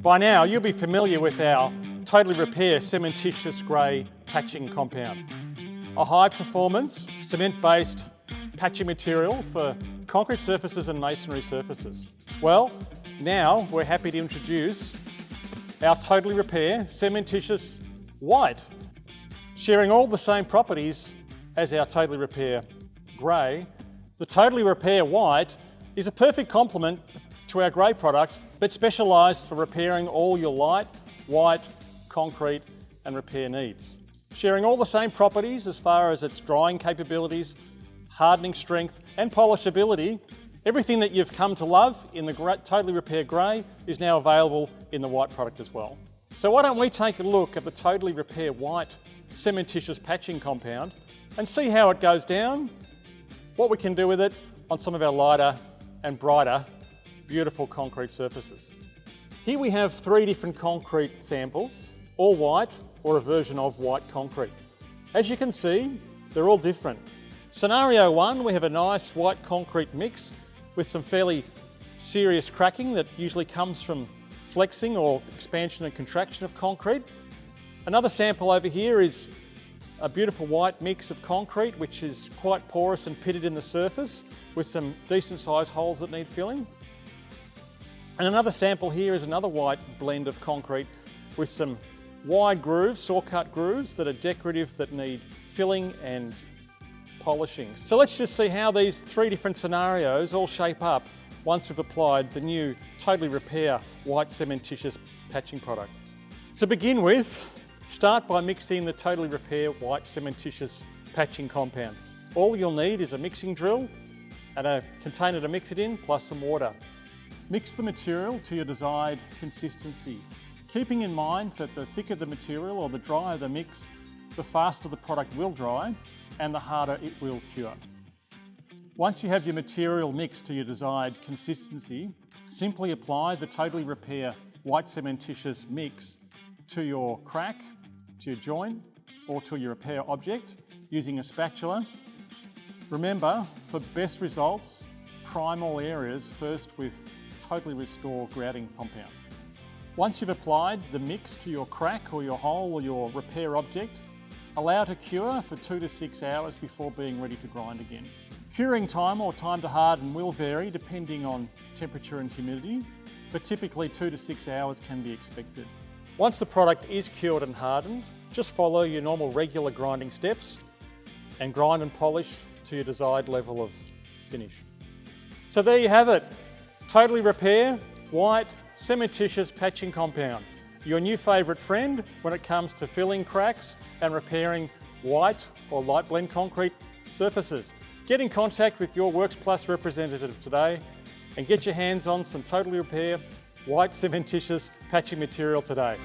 By now, you'll be familiar with our Totally Repair Cementitious Grey patching compound. A high-performance, cement-based patching material for concrete surfaces and masonry surfaces. Well, now we're happy to introduce our Totally Repair Cementitious White. Sharing all the same properties as our Totally Repair Grey, the Totally Repair White is a perfect complement to our grey product, but specialised for repairing all your light, white, concrete and repair needs. Sharing all the same properties as far as its drying capabilities, hardening strength and polishability, everything that you've come to love in the Totally Repair Grey is now available in the white product as well. So why don't we take a look at the Totally Repair White Cementitious patching compound and see how it goes down, what we can do with it on some of our lighter and brighter, beautiful concrete surfaces. Here we have 3 different concrete samples, all white or a version of white concrete. As you can see, they're all different. Scenario 1, we have a nice white concrete mix with some fairly serious cracking that usually comes from flexing or expansion and contraction of concrete. Another sample over here is a beautiful white mix of concrete which is quite porous and pitted in the surface with some decent sized holes that need filling. And another sample here is another white blend of concrete with some wide grooves, saw-cut grooves that are decorative that need filling and polishing. So let's just see how these 3 different scenarios all shape up once we've applied the new Totally Repair White Cementitious patching product. To begin with, start by mixing the Totally Repair White Cementitious patching compound. All you'll need is a mixing drill and a container to mix it in, plus some water. Mix the material to your desired consistency, keeping in mind that the thicker the material or the drier the mix, the faster the product will dry and the harder it will cure. Once you have your material mixed to your desired consistency, simply apply the Totally Repair White Cementitious mix to your crack, to your joint or to your repair object using a spatula. Remember, for best results, prime all areas first with Totally Restore grouting compound. Once you've applied the mix to your crack or your hole or your repair object, allow it to cure for 2 to 6 hours before being ready to grind again. Curing time or time to harden will vary depending on temperature and humidity, but typically 2 to 6 hours can be expected. Once the product is cured and hardened, just follow your normal regular grinding steps and grind and polish to your desired level of finish. So there you have it, Totally Repair White Cementitious patching compound. Your new favourite friend when it comes to filling cracks and repairing white or light blend concrete surfaces. Get in contact with your Works Plus representative today and get your hands on some Totally Repair White Cementitious patching material today.